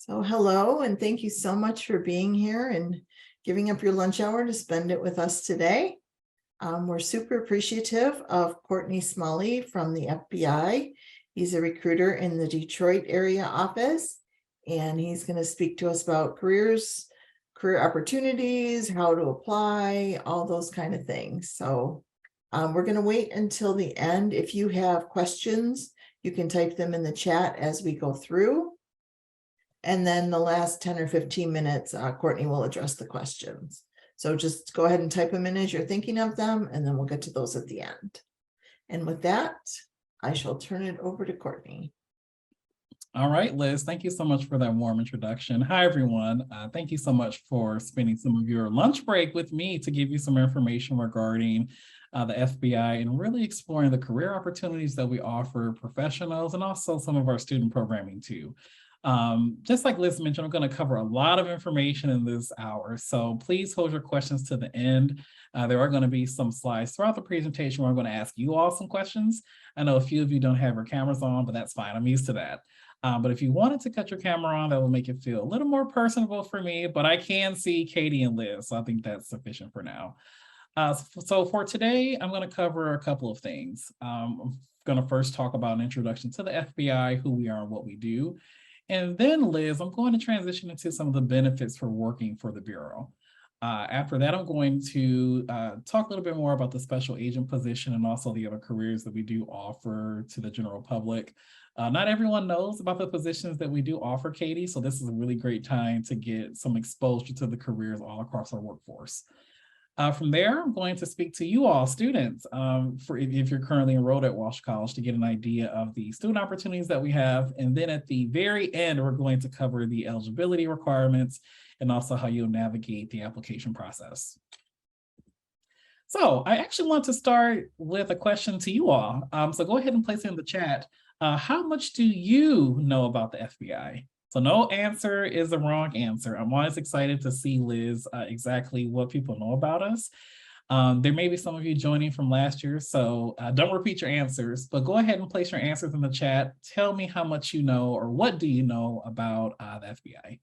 So hello, and thank you so much for being here and giving up your lunch hour to spend it with us today. We're super appreciative of Courtney Smalley from the FBI. He's a recruiter in the Detroit area office, and he's going to speak to us about career opportunities, how to apply, all those kind of things. So we're going to wait until the end. If you have questions, you can type them in the chat as we go through. And then the last 10 or 15 minutes, Courtney will address the questions. So just go ahead and type them in as you're thinking of them, and then we'll get to those at the end. And with that, I shall turn it over to Courtney. All right, Liz, thank you so much for that warm introduction. Hi, everyone. Thank you so much for spending some of your lunch break with me to give you some information regarding the FBI and really exploring the career opportunities that we offer professionals and also some of our student programming too. Just like Liz mentioned, I'm going to cover a lot of information in this hour, so please hold your questions to the end. There are going to be some slides throughout the presentation where I'm going to ask you all some questions. I know a few of you don't have your cameras on, but that's fine. I'm used to that. But if you wanted to cut your camera on, that will make it feel a little more personable for me, but I can see Katie and Liz, so I think that's sufficient for now. So for today, I'm going to cover a couple of things. I'm going to first talk about an introduction to the FBI, who we are and what we do. And then, Liz, I'm going to transition into some of the benefits for working for the Bureau. After that, I'm going to talk a little bit more about the special agent position and also the other careers that we do offer to the general public. Not everyone knows about the positions that we do offer, Katie, so this is a really great time to get some exposure to the careers all across our workforce. From there, I'm going to speak to you all, students, if you're currently enrolled at Walsh College, to get an idea of the student opportunities that we have. And then at the very end, we're going to cover the eligibility requirements and also how you'll navigate the application process. So I actually want to start with a question to you all. So go ahead and place it in the chat. How much do you know about the FBI? So no answer is the wrong answer. I'm always excited to see, Liz, exactly what people know about us. There may be some of you joining from last year, so don't repeat your answers, but go ahead and place your answers in the chat. Tell me how much you know or what do you know about the FBI?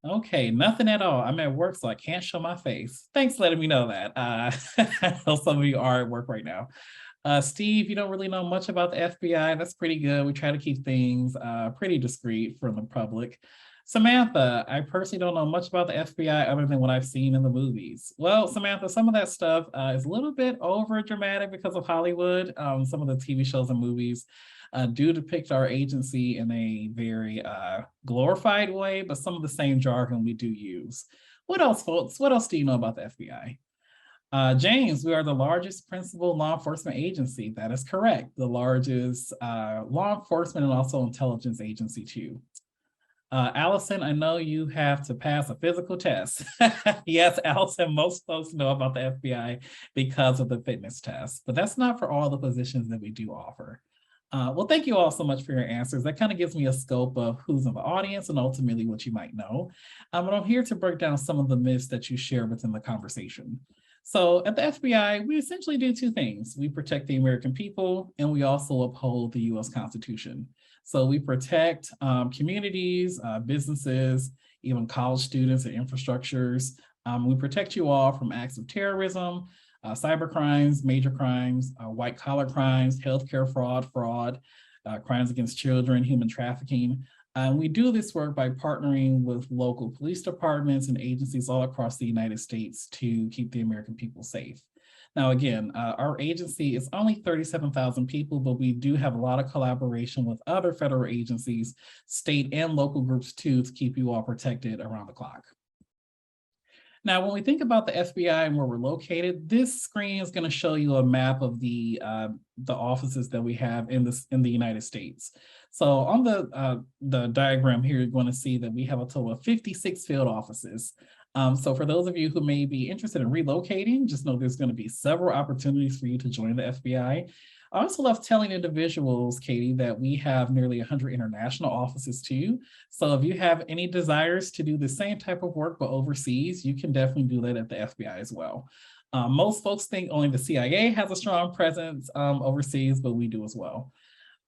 Okay, nothing at all. I'm at work, so I can't show my face. Thanks for letting me know that. I know some of you are at work right now. Steve, you don't really know much about the FBI. That's pretty good. We try to keep things pretty discreet from the public. Samantha, I personally don't know much about the FBI other than what I've seen in the movies. Well, Samantha, some of that stuff is a little bit over dramatic because of Hollywood. Some of the TV shows and movies do depict our agency in a very glorified way, but some of the same jargon we do use. What else, folks? What else do you know about the FBI? James, we are the largest principal law enforcement agency. That is correct. The largest law enforcement and also intelligence agency too. Allison, I know you have to pass a physical test. Yes, Allison, most folks know about the FBI because of the fitness test, but that's not for all the positions that we do offer. Well, thank you all so much for your answers. That kind of gives me a scope of who's in the audience and ultimately what you might know. But I'm here to break down some of the myths that you share within the conversation. So at the FBI, we essentially do two things. We protect the American people, and we also uphold the US Constitution. So we protect communities, businesses, even college students and infrastructures. We protect you all from acts of terrorism, cyber crimes, major crimes, white collar crimes, healthcare fraud, crimes against children, human trafficking. We do this work by partnering with local police departments and agencies all across the United States to keep the American people safe. Now, again, our agency is only 37,000 people, but we do have a lot of collaboration with other federal agencies, state and local groups too, to keep you all protected around the clock. Now, when we think about the FBI and where we're located, this screen is going to show you a map of the offices that we have in the United States. So on the diagram here, you're going to see that we have a total of 56 field offices. So for those of you who may be interested in relocating, just know there's going to be several opportunities for you to join the FBI. I also love telling individuals, Katie, that we have nearly 100 international offices too. So if you have any desires to do the same type of work but overseas, you can definitely do that at the FBI as well. Most folks think only the CIA has a strong presence overseas, but we do as well.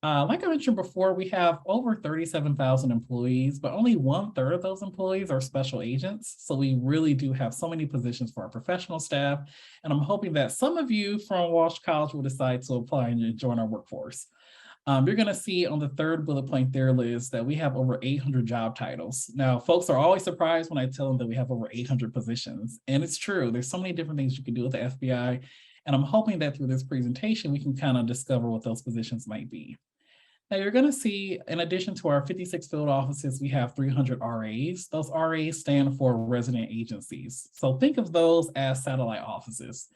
Like I mentioned before, we have over 37,000 employees, but only 1/3 of those employees are special agents. So we really do have so many positions for our professional staff. And I'm hoping that some of you from Walsh College will decide to apply and join our workforce. You're going to see on the third bullet point there, Liz, that we have over 800 job titles. Now, folks are always surprised when I tell them that we have over 800 positions. And it's true. There's so many different things you can do with the FBI. And I'm hoping that through this presentation, we can kind of discover what those positions might be. Now you're going to see, in addition to our 56 field offices, we have 300 RAs. Those RAs stand for resident agencies. So think of those as satellite offices.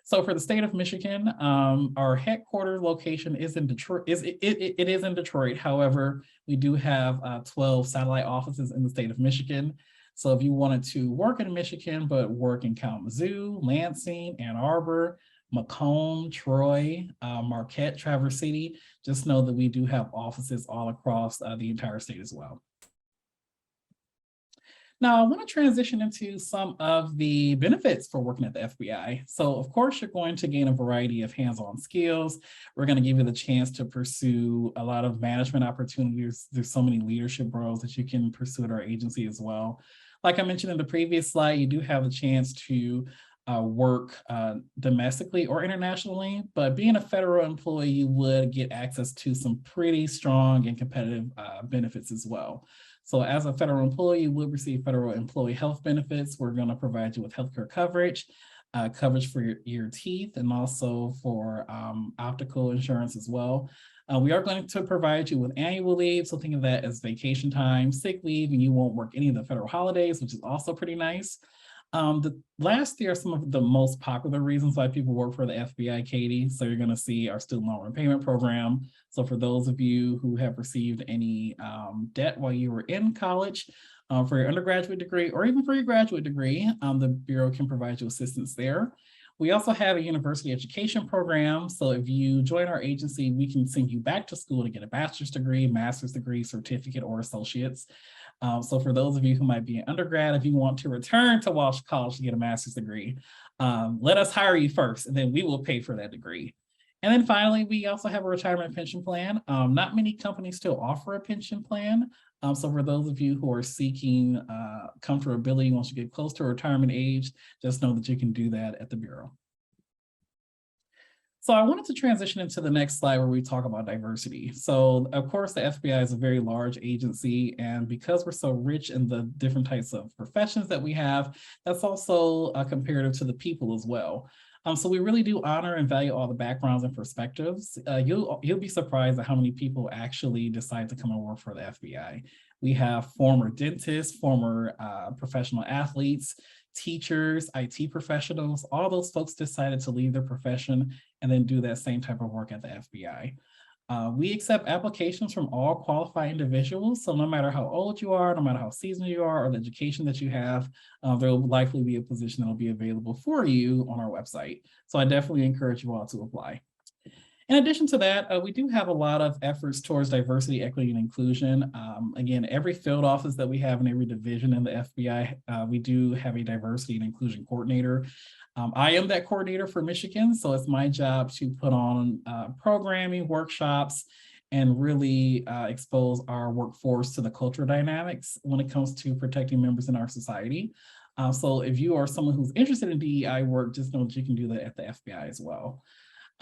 So for the state of Michigan, our headquarters location is in Detroit. It is in Detroit. However, we do have 12 satellite offices in the state of Michigan. So if you wanted to work in Michigan, but work in Kalamazoo, Lansing, Ann Arbor, Macomb, Troy, Marquette, Traverse City, just know that we do have offices all across the entire state as well. Now, I want to transition into some of the benefits for working at the FBI. So, of course, you're going to gain a variety of hands-on skills. We're going to give you the chance to pursue a lot of management opportunities. There's so many leadership roles that you can pursue at our agency as well. Like I mentioned in the previous slide, you do have the chance to work domestically or internationally, but being a federal employee, you would get access to some pretty strong and competitive benefits as well. So as a federal employee, you will receive federal employee health benefits. We're going to provide you with healthcare coverage, coverage for your teeth, and also for optical insurance as well. We are going to provide you with annual leave, so think of that as vacation time, sick leave, and you won't work any of the federal holidays, which is also pretty nice. The last year are some of the most popular reasons why people work for the FBI, Katie. So you're going to see our student loan repayment program. So for those of you who have received any debt while you were in college, for your undergraduate degree or even for your graduate degree, the Bureau can provide you assistance there. We also have a university education program. So if you join our agency, we can send you back to school to get a bachelor's degree, master's degree, certificate, or associates. So for those of you who might be an undergrad, if you want to return to Walsh College to get a master's degree, let us hire you first, and then we will pay for that degree. And then finally, we also have a retirement pension plan. Not many companies still offer a pension plan. So for those of you who are seeking comfortability once you get close to retirement age, just know that you can do that at the Bureau. So I wanted to transition into the next slide where we talk about diversity. So of course, the FBI is a very large agency, and because we're so rich in the different types of professions that we have, that's also comparative to the people as well. So we really do honor and value all the backgrounds and perspectives. You'll be surprised at how many people actually decide to come and work for the FBI. We have former dentists, former professional athletes, teachers, IT professionals, all those folks decided to leave their profession and then do that same type of work at the FBI. We accept applications from all qualified individuals. So no matter how old you are, no matter how seasoned you are, or the education that you have, there will likely be a position that will be available for you on our website. So I definitely encourage you all to apply. In addition to that, we do have a lot of efforts towards diversity, equity, and inclusion. Again, every field office that we have in every division in the FBI, we do have a diversity and inclusion coordinator. I am that coordinator for Michigan, so it's my job to put on programming, workshops, and really expose our workforce to the cultural dynamics when it comes to protecting members in our society. So if you are someone who's interested in DEI work, just know that you can do that at the FBI as well.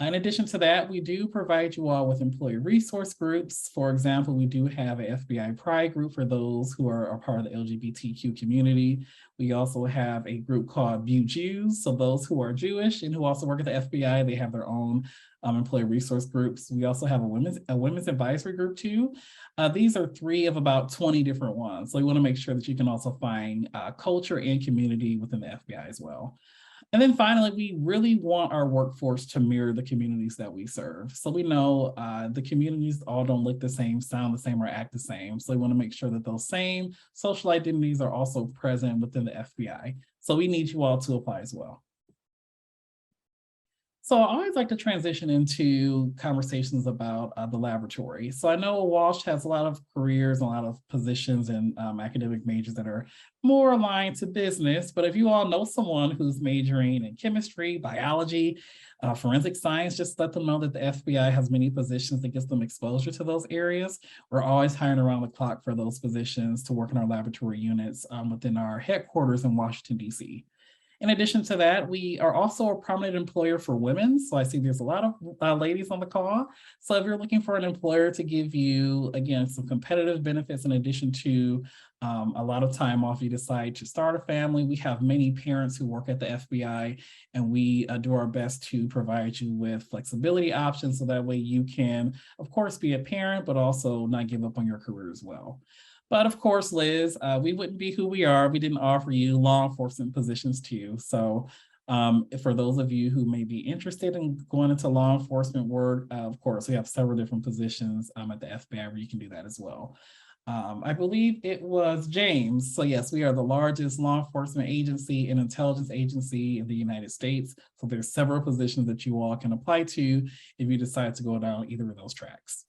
In addition to that, we do provide you all with employee resource groups. For example, we do have a FBI Pride group for those who are a part of the LGBTQ community. We also have a group called View Jews. So those who are Jewish and who also work at the FBI, they have their own employee resource groups. We also have a women's advisory group too. These are 3 of about 20 different ones. So we want to make sure that you can also find culture and community within the FBI as well. And then finally, we really want our workforce to mirror the communities that we serve. So we know the communities all don't look the same, sound the same, or act the same. So we want to make sure that those same social identities are also present within the FBI. So we need you all to apply as well. So I always like to transition into conversations about the laboratory. So I know Walsh has a lot of careers, a lot of positions and academic majors that are more aligned to business. But if you all know someone who's majoring in chemistry, biology, forensic science, just let them know that the FBI has many positions that gets them exposure to those areas. We're always hiring around the clock for those positions to work in our laboratory units within our headquarters in Washington, D.C. In addition to that, we are also a prominent employer for women. So I see there's a lot of ladies on the call. So if you're looking for an employer to give you, again, some competitive benefits in addition to a lot of time off, you decide to start a family. We have many parents who work at the FBI, and we do our best to provide you with flexibility options so that way you can, of course, be a parent, but also not give up on your career as well. But of course, Liz, we wouldn't be who we are if we didn't offer you law enforcement positions too. So for those of you who may be interested in going into law enforcement work, of course, we have several different positions at the FBI where you can do that as well. I believe it was James. So yes, we are the largest law enforcement agency and intelligence agency in the United States. So there's several positions that you all can apply to if you decide to go down either of those tracks.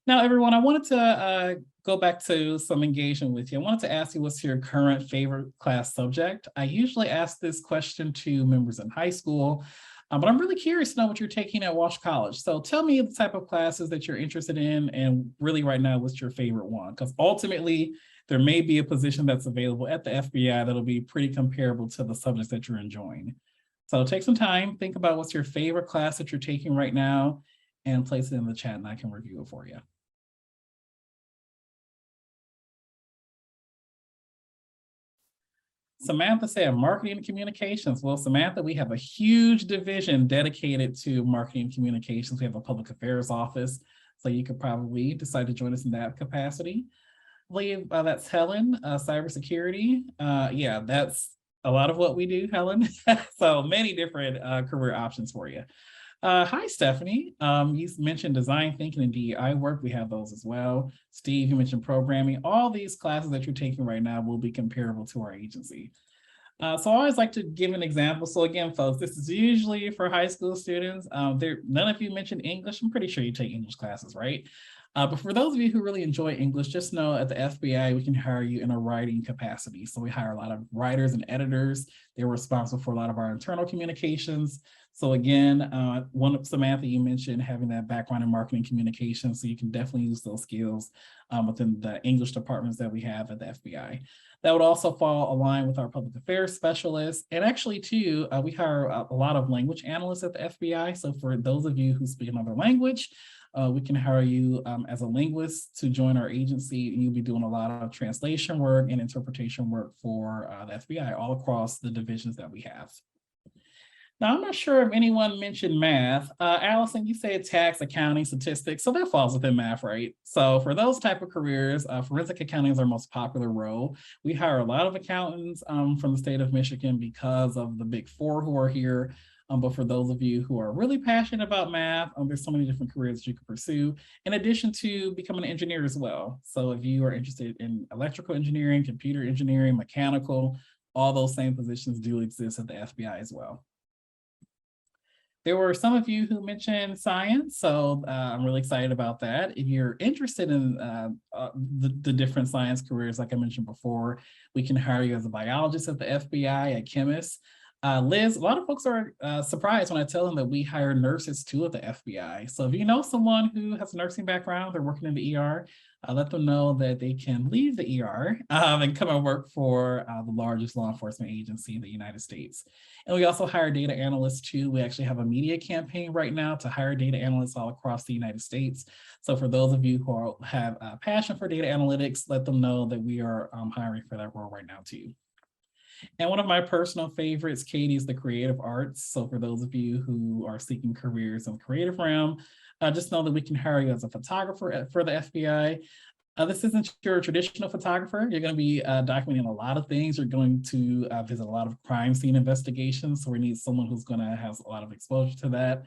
Now, everyone, I wanted to go back to some engagement with you. I wanted to ask you what's your current favorite class subject? I usually ask this question to members in high school, but I'm really curious to know what you're taking at Walsh College. So tell me the type of classes that you're interested in, and really right now, what's your favorite one? Because ultimately, there may be a position that's available at the FBI that'll be pretty comparable to the subjects that you're enjoying. So take some time, think about what's your favorite class that you're taking right now, and place it in the chat and I can review it for you. Samantha said marketing and communications. Well, Samantha, we have a huge division dedicated to marketing and communications. We have a public affairs office, so you could probably decide to join us in that capacity. I believe that's Helen, cybersecurity. Yeah, that's a lot of what we do, Helen. So many different career options for you. Hi, Stephanie. You mentioned design thinking and DEI work. We have those as well. Steve, you mentioned programming. All these classes that you're taking right now will be comparable to our agency. So I always like to give an example. So again, folks, this is usually for high school students. None of you mentioned English. I'm pretty sure you take English classes, right? But for those of you who really enjoy English, just know at the FBI, we can hire you in a writing capacity. So we hire a lot of writers and editors. They're responsible for a lot of our internal communications. So again, one of Samantha, you mentioned having that background in marketing communications, so you can definitely use those skills within the English departments that we have at the FBI. That would also fall aligned with our public affairs specialists. And actually too, we hire a lot of language analysts at the FBI. So for those of you who speak another language, we can hire you as a linguist to join our agency, and you'll be doing a lot of translation work and interpretation work for the FBI all across the divisions that we have. Now, I'm not sure if anyone mentioned math. Allison, you said tax, accounting, statistics, so that falls within math, right? So for those type of careers, forensic accounting is our most popular role. We hire a lot of accountants from the state of Michigan because of the Big Four who are here. But for those of you who are really passionate about math, there's so many different careers that you can pursue, in addition to becoming an engineer as well. So if you are interested in electrical engineering, computer engineering, mechanical, all those same positions do exist at the FBI as well. There were some of you who mentioned science, so I'm really excited about that. If you're interested in the different science careers, like I mentioned before, we can hire you as a biologist at the FBI, a chemist. Liz, a lot of folks are surprised when I tell them that we hire nurses too at the FBI. So if you know someone who has a nursing background, they're working in the ER, let them know that they can leave the ER and come and work for the largest law enforcement agency in the United States. And we also hire data analysts too. We actually have a media campaign right now to hire data analysts all across the United States. So for those of you who have a passion for data analytics, let them know that we are hiring for that role right now too. And one of my personal favorites, Katie, is the creative arts. So for those of you who are seeking careers in the creative realm, just know that we can hire you as a photographer for the FBI. This isn't your traditional photographer. You're going to be documenting a lot of things. You're going to visit a lot of crime scene investigations. So we need someone who's going to have a lot of exposure to that.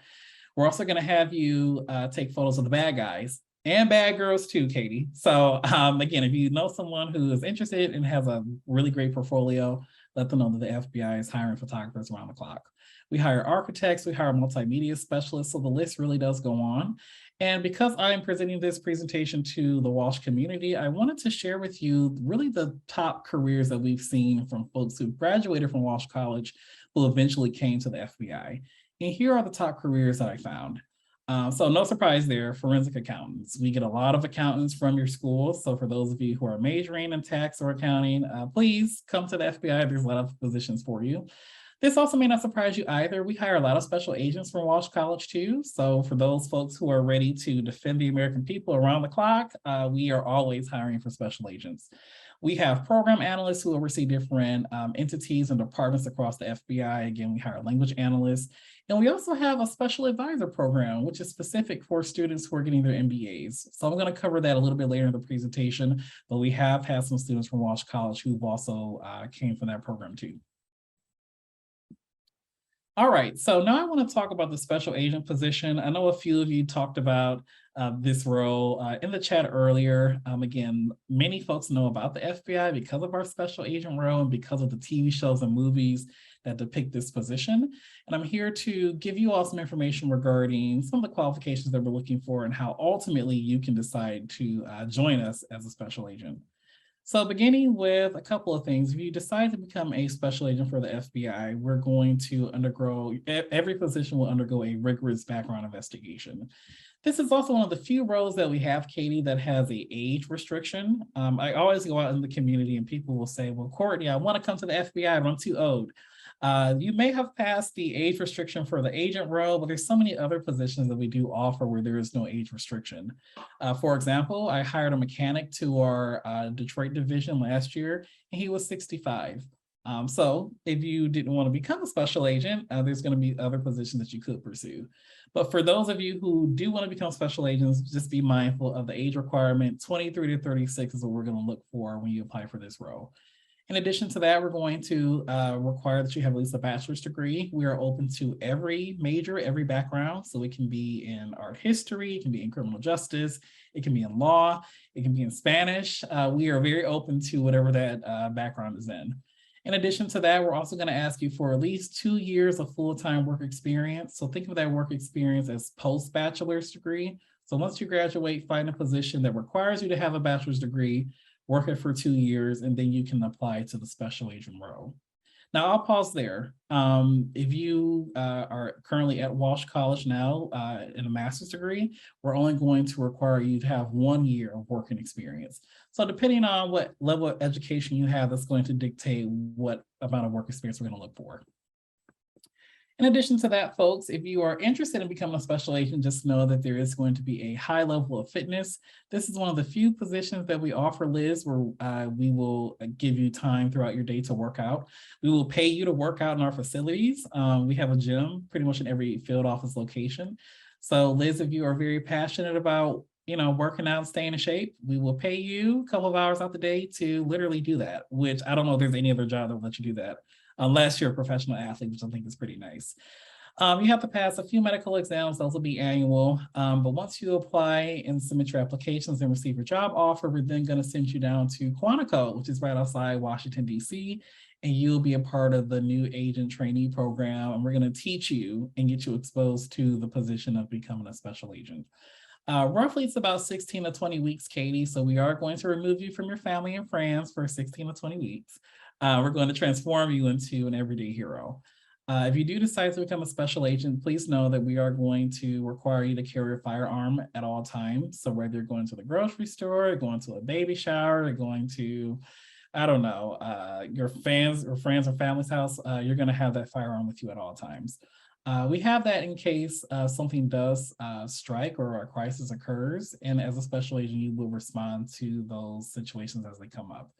We're also going to have you take photos of the bad guys and bad girls too, Katie. So again, if you know someone who is interested and has a really great portfolio, let them know that the FBI is hiring photographers around the clock. We hire architects, we hire multimedia specialists, so the list really does go on. And because I am presenting this presentation to the Walsh community, I wanted to share with you really the top careers that we've seen from folks who graduated from Walsh College who eventually came to the FBI. And here are the top careers that I found. So no surprise there, forensic accountants. We get a lot of accountants from your school. So for those of you who are majoring in tax or accounting, please come to the FBI. There's a lot of positions for you. This also may not surprise you either. We hire a lot of special agents from Walsh College too. So for those folks who are ready to defend the American people around the clock, we are always hiring for special agents. We have program analysts who oversee different entities and departments across the FBI. Again, we hire language analysts. And we also have a special advisor program, which is specific for students who are getting their MBAs. So I'm going to cover that a little bit later in the presentation, but we have had some students from Walsh College who've also came from that program too. All right, so now I want to talk about the special agent position. I know a few of you talked about this role in the chat earlier. Again, many folks know about the FBI because of our special agent role and because of the TV shows and movies that depict this position. And I'm here to give you all some information regarding some of the qualifications that we're looking for and how ultimately you can decide to join us as a special agent. So beginning with a couple of things, if you decide to become a special agent for the FBI, we're going to undergo, every position will undergo a rigorous background investigation. This is also one of the few roles that we have, Katie, that has an age restriction. I always go out in the community and people will say, well, Courtney, I want to come to the FBI, but I'm too old. You may have passed the age restriction for the agent role, but there's so many other positions that we do offer where there is no age restriction. For example, I hired a mechanic to our Detroit division last year, and he was 65. So if you didn't want to become a special agent, there's going to be other positions that you could pursue. But for those of you who do want to become special agents, just be mindful of the age requirement. 23 to 36 is what we're going to look for when you apply for this role. In addition to that, we're going to require that you have at least a bachelor's degree. We are open to every major, every background. So it can be in art history, it can be in criminal justice, it can be in law, it can be in Spanish. We are very open to whatever that background is in. In addition to that, we're also going to ask you for at least 2 years of full-time work experience. So think of that work experience as post-bachelor's degree. So once you graduate, find a position that requires you to have a bachelor's degree, work it for 2 years, and then you can apply to the special agent role. Now I'll pause there. If you are currently at Walsh College now in a master's degree, we're only going to require you to have 1 year of working experience. So depending on what level of education you have, that's going to dictate what amount of work experience we're going to look for. In addition to that, folks, if you are interested in becoming a special agent, just know that there is going to be a high level of fitness. This is one of the few positions that we offer, Liz, where we will give you time throughout your day to work out. We will pay you to work out in our facilities. We have a gym pretty much in every field office location. So Liz, if you are very passionate about working out and staying in shape, we will pay you a couple of hours out the day to literally do that, which I don't know if there's any other job that will let you do that, unless you're a professional athlete, which I think is pretty nice. You have to pass a few medical exams, those will be annual. But once you apply and submit your applications and receive your job offer, we're then going to send you down to Quantico, which is right outside Washington, D.C., and you'll be a part of the new agent trainee program. And we're going to teach you and get you exposed to the position of becoming a special agent. Roughly, it's about 16 to 20 weeks, Katie. So we are going to remove you from your family and friends for 16 to 20 weeks. We're going to transform you into an everyday hero. If you do decide to become a special agent, please know that we are going to require you to carry a firearm at all times. So whether you're going to the grocery store, going to a baby shower, or going to, I don't know, your friends or family's house, you're going to have that firearm with you at all times. We have that in case something does strike or a crisis occurs. And as a special agent, you will respond to those situations as they come up.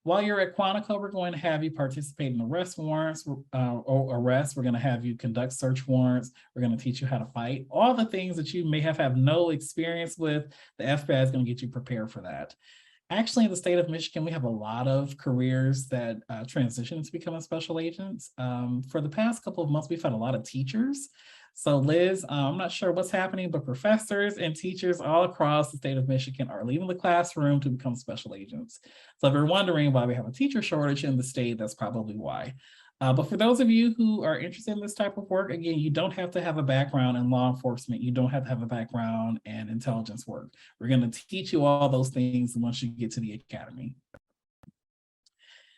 While you're at Quantico, we're going to have you participate in arrest warrants or arrests. We're going to have you conduct search warrants. We're going to teach you how to fight. All the things that you may have no experience with, the FBI is going to get you prepared for that. Actually, in the state of Michigan, we have a lot of careers that transition to becoming special agents. For the past couple of months, we've had a lot of teachers. So Liz, I'm not sure what's happening, but professors and teachers all across the state of Michigan are leaving the classroom to become special agents. So if you're wondering why we have a teacher shortage in the state, that's probably why. But for those of you who are interested in this type of work, again, you don't have to have a background in law enforcement. You don't have to have a background in intelligence work. We're going to teach you all those things once you get to the academy.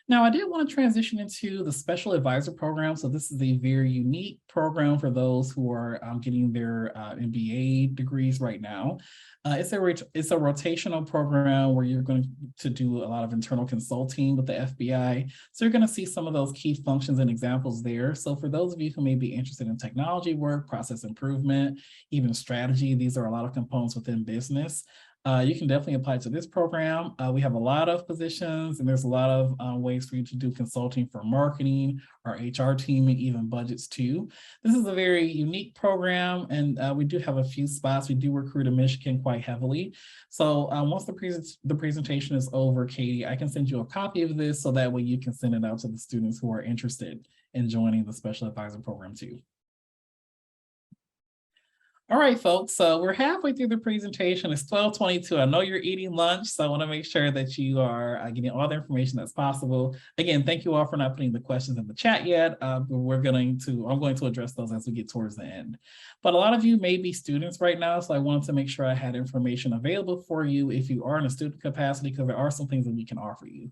Now, I did want to transition into the special advisor program. So this is a very unique program for those who are getting their MBA degrees right now. It's a rotational program where you're going to do a lot of internal consulting with the FBI. So you're going to see some of those key functions and examples there. So for those of you who may be interested in technology work, process improvement, even strategy, these are a lot of components within business. You can definitely apply to this program. We have a lot of positions and there's a lot of ways for you to do consulting for marketing, our HR team, and even budgets too. This is a very unique program and we do have a few spots. We do recruit in Michigan quite heavily. So once the presentation is over, Katie, I can send you a copy of this so that way you can send it out to the students who are interested in joining the special advisor program too. All right, folks, so we're halfway through the presentation. It's 12:22. I know you're eating lunch, so I want to make sure that you are getting all the information that's possible. Again, thank you all for not putting the questions in the chat yet. I'm going to address those as we get towards the end. But a lot of you may be students right now, so I wanted to make sure I had information available for you if you are in a student capacity, because there are some things that we can offer you.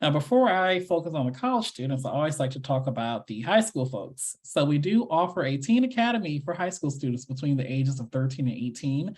Now, before I focus on the college students, I always like to talk about the high school folks. So we do offer a teen academy for high school students between the ages of 13 and 18.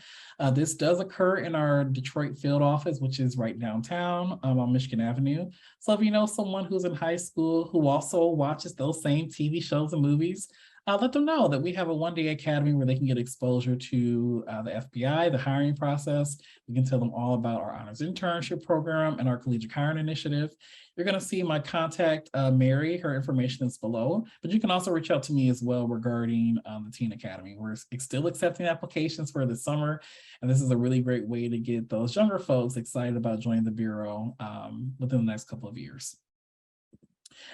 This does occur in our Detroit field office, which is right downtown on Michigan Avenue. So if you know someone who's in high school who also watches those same TV shows and movies, let them know that we have a one-day academy where they can get exposure to the FBI, the hiring process. We can tell them all about our honors internship program and our collegiate hiring initiative. You're going to see my contact, Mary. Her information is below, but you can also reach out to me as well regarding the Teen Academy. We're still accepting applications for the summer, and this is a really great way to get those younger folks excited about joining the Bureau within the next couple of years.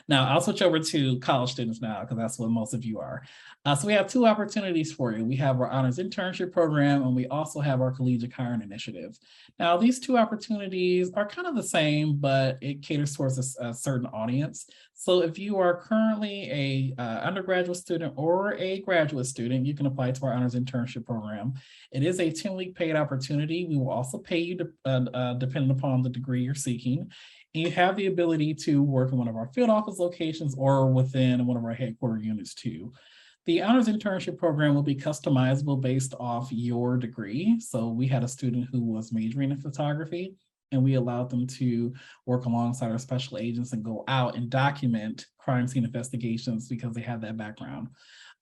Now, I'll switch over to college students now because that's what most of you are. So we have two opportunities for you. We have our honors internship program and we also have our collegiate hiring initiative. Now, these two opportunities are kind of the same, but it caters towards a certain audience. So if you are currently a undergraduate student or a graduate student, you can apply to our honors internship program. It is a 10-week paid opportunity. We will also pay you depending upon the degree you're seeking. And you have the ability to work in one of our field office locations or within one of our headquarter units too. The honors internship program will be customizable based off your degree. So we had a student who was majoring in photography and we allowed them to work alongside our special agents and go out and document crime scene investigations because they have that background.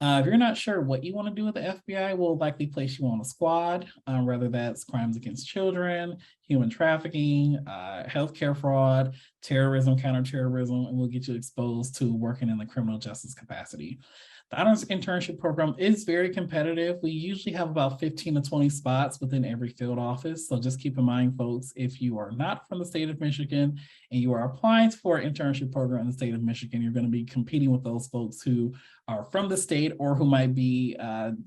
If you're not sure what you want to do with the FBI, we'll likely place you on a squad, whether that's crimes against children, human trafficking, healthcare fraud, terrorism, counterterrorism, and we'll get you exposed to working in the criminal justice capacity. The honors internship program is very competitive. We usually have about 15 to 20 spots within every field office. So just keep in mind, folks, if you are not from the state of Michigan and you are applying for an internship program in the state of Michigan, you're going to be competing with those folks who are from the state or who might be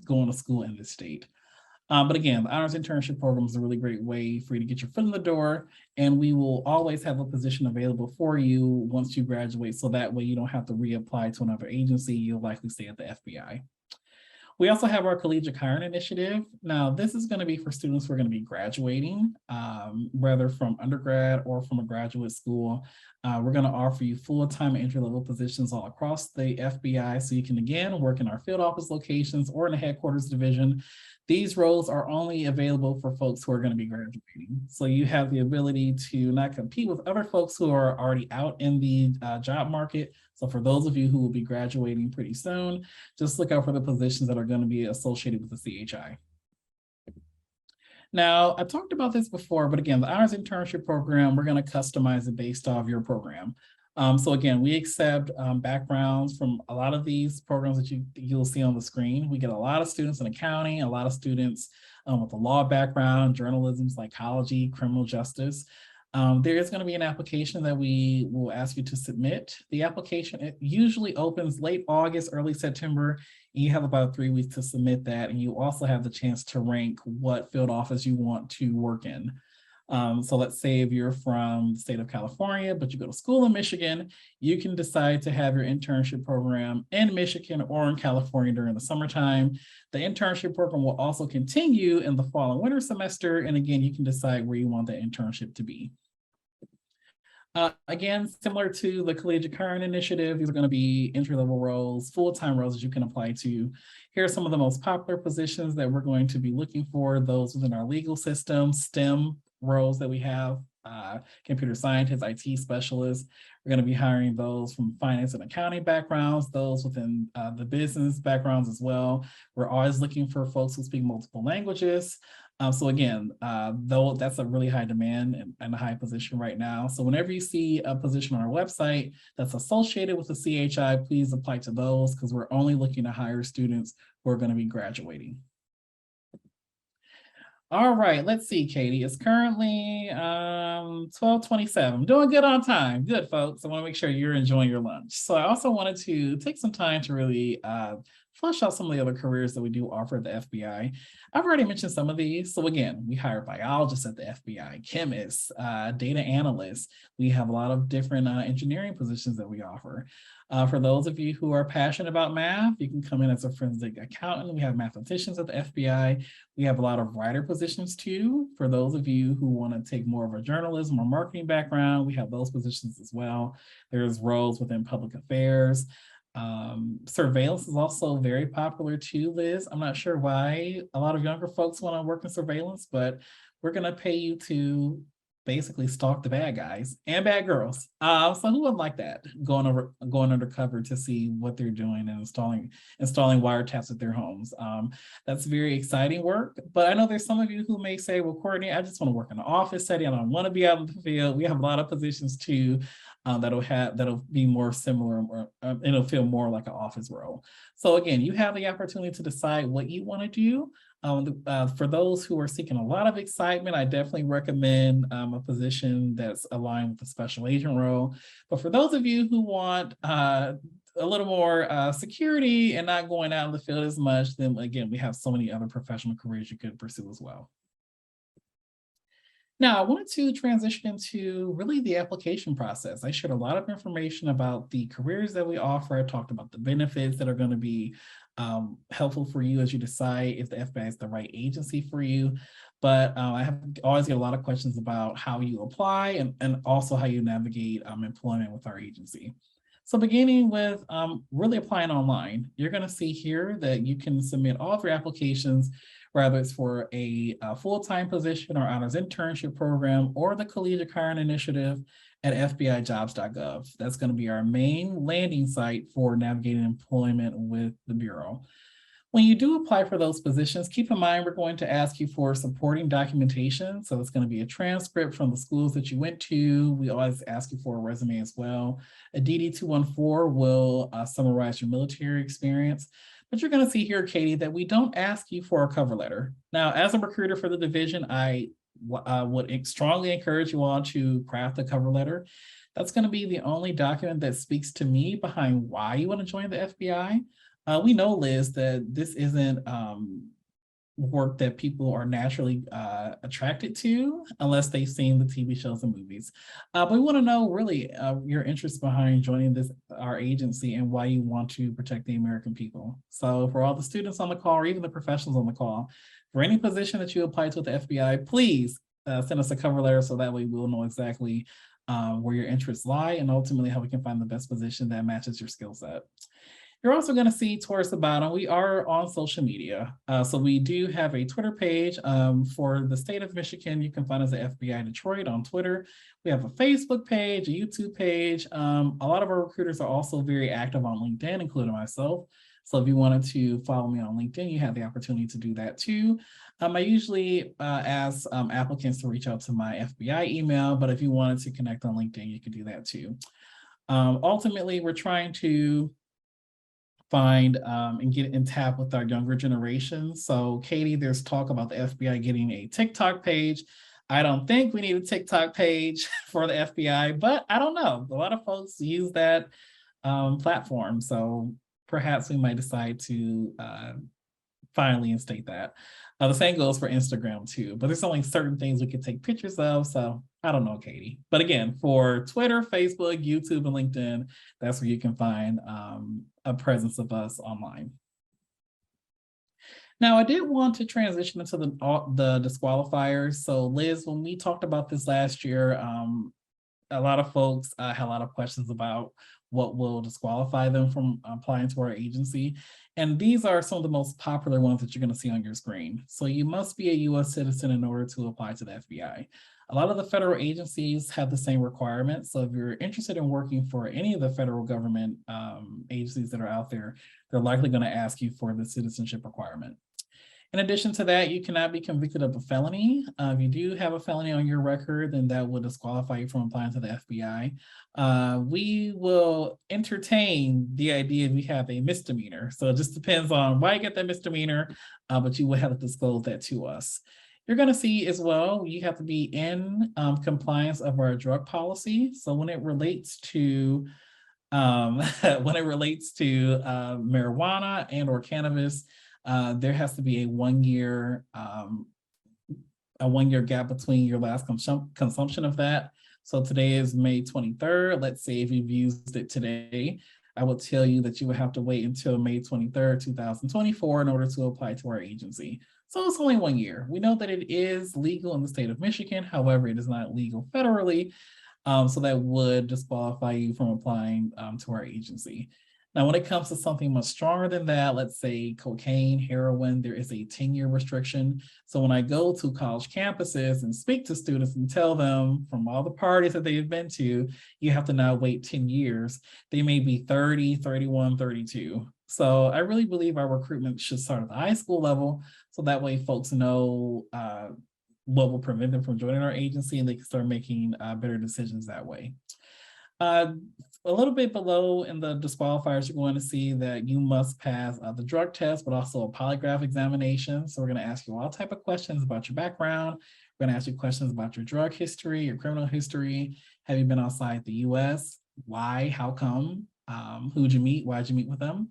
going to school in the state. But again, the honors internship program is a really great way for you to get your foot in the door, and we will always have a position available for you once you graduate, so that way you don't have to reapply to another agency. You'll likely stay at the FBI. We also have our collegiate hiring initiative. Now, this is going to be for students who are going to be graduating, whether from undergrad or from a graduate school. We're going to offer you full-time entry-level positions all across the FBI, so you can, again, work in our field office locations or in the headquarters division. These roles are only available for folks who are going to be graduating. So you have the ability to not compete with other folks who are already out in the job market. So for those of you who will be graduating pretty soon, just look out for the positions that are going to be associated with the CHI. Now, I talked about this before, but again, the honors internship program, we're going to customize it based off your program. So again, we accept backgrounds from a lot of these programs that you'll see on the screen. We get a lot of students in accounting, a lot of students with a law background, journalism, psychology, criminal justice. There is going to be an application that we will ask you to submit. The application, it usually opens late August, early September. You have about 3 weeks to submit that, and you also have the chance to rank what field office you want to work in. So let's say if you're from the state of California, but you go to school in Michigan, you can decide to have your internship program in Michigan or in California during the summertime. The internship program will also continue in the fall and winter semester. And again, you can decide where you want that internship to be. Again, similar to the Collegiate Current Initiative, these are going to be entry-level roles, full-time roles that you can apply to. Here are some of the most popular positions that we're going to be looking for, those within our legal system, STEM roles that we have, computer scientists, IT specialists. We're going to be hiring those from finance and accounting backgrounds, those within the business backgrounds as well. We're always looking for folks who speak multiple languages. So again, though that's a really high demand and a high position right now. So whenever you see a position on our website that's associated with the CHI, please apply to those because we're only looking to hire students who are going to be graduating. All right, let's see, Katie. It's currently 12:27. Doing good on time. Good, folks. I want to make sure you're enjoying your lunch. So I also wanted to take some time to really flesh out some of the other careers that we do offer at the FBI. I've already mentioned some of these. So again, we hire biologists at the FBI, chemists, data analysts. We have a lot of different engineering positions that we offer. For those of you who are passionate about math, you can come in as a forensic accountant. We have mathematicians at the FBI. We have a lot of writer positions too. For those of you who want to take more of a journalism or marketing background, we have those positions as well. There's roles within public affairs. Surveillance is also very popular too, Liz. I'm not sure why a lot of younger folks want to work in surveillance, but we're going to pay you to basically stalk the bad guys and bad girls. So who wouldn't like that? Going undercover to see what they're doing and installing wiretaps at their homes. That's very exciting work. But I know there's some of you who may say, well, Courtney, I just want to work in an office setting. I don't want to be out in the field. We have a lot of positions too. That'll be more similar, or it'll feel more like an office role. So again, you have the opportunity to decide what you want to do. For those who are seeking a lot of excitement, I definitely recommend a position that's aligned with the special agent role. But for those of you who want a little more security and not going out in the field as much, then again, we have so many other professional careers you could pursue as well. Now, I wanted to transition into really the application process. I shared a lot of information about the careers that we offer. I talked about the benefits that are going to be helpful for you as you decide if the FBI is the right agency for you. But I always get a lot of questions about how you apply and also how you navigate employment with our agency. So beginning with really applying online, you're going to see here that you can submit all of your applications, whether it's for a full-time position or honors internship program or the Collegiate Current Initiative at FBIjobs.gov. That's going to be our main landing site for navigating employment with the Bureau. When you do apply for those positions, keep in mind we're going to ask you for supporting documentation. So it's going to be a transcript from the schools that you went to. We always ask you for a resume as well. A DD-214 will summarize your military experience. But you're going to see here, Katie, that we don't ask you for a cover letter. Now, as a recruiter for the division, I would strongly encourage you all to craft a cover letter. That's going to be the only document that speaks to me behind why you want to join the FBI. We know, Liz, that this isn't work that people are naturally attracted to unless they've seen the TV shows and movies. But we want to know really your interest behind joining our agency and why you want to protect the American people. So for all the students on the call or even the professionals on the call, for any position that you apply to at the FBI, please send us a cover letter so that way we'll know exactly where your interests lie and ultimately how we can find the best position that matches your skill set. You're also going to see towards the bottom, we are on social media. So we do have a Twitter page for the state of Michigan. You can find us at FBI Detroit on Twitter. We have a Facebook page, a YouTube page. A lot of our recruiters are also very active on LinkedIn, including myself. So if you wanted to follow me on LinkedIn, you have the opportunity to do that too. I usually ask applicants to reach out to my FBI email, but if you wanted to connect on LinkedIn, you could do that too. Ultimately, we're trying to find and get in tap with our younger generation. So Katie, there's talk about the FBI getting a TikTok page. I don't think we need a TikTok page for the FBI, but I don't know. A lot of folks use that platform. So perhaps we might decide to finally instate that. The same goes for Instagram too, but there's only certain things we can take pictures of. So I don't know, Katie. But again, for Twitter, Facebook, YouTube, and LinkedIn, that's where you can find a presence of us online. Now, I did want to transition into the disqualifiers. So Liz, when we talked about this last year, a lot of folks had a lot of questions about what will disqualify them from applying to our agency. And these are some of the most popular ones that you're going to see on your screen. So you must be a US citizen in order to apply to the FBI. A lot of the federal agencies have the same requirements. So if you're interested in working for any of the federal government agencies that are out there, they're likely going to ask you for the citizenship requirement. In addition to that, you cannot be convicted of a felony. If you do have a felony on your record, then that will disqualify you from applying to the FBI. We will entertain the idea if you have a misdemeanor. So it just depends on why you get that misdemeanor, but you will have to disclose that to us. You're going to see as well, you have to be in compliance of our drug policy. So when it relates to marijuana and or cannabis, there has to be a 1 year gap between your last consumption of that. So today is May 23rd. Let's say if you've used it today, I will tell you that you would have to wait until May 23rd, 2024 in order to apply to our agency. So it's only 1 year. We know that it is legal in the state of Michigan. However, it is not legal federally. So that would disqualify you from applying to our agency. Now, when it comes to something much stronger than that, let's say cocaine, heroin, there is a 10-year restriction. So when I go to college campuses and speak to students and tell them from all the parties that they've been to, you have to now wait 10 years. They may be 30, 31, 32. So I really believe our recruitment should start at the high school level. So that way folks know what will prevent them from joining our agency and they can start making better decisions that way. A little bit below in the disqualifiers, you're going to see that you must pass the drug test, but also a polygraph examination. So we're going to ask you all type of questions about your background. We're going to ask you questions about your drug history, your criminal history. Have you been outside the US? Why? How come? Who'd you meet? Why'd you meet with them?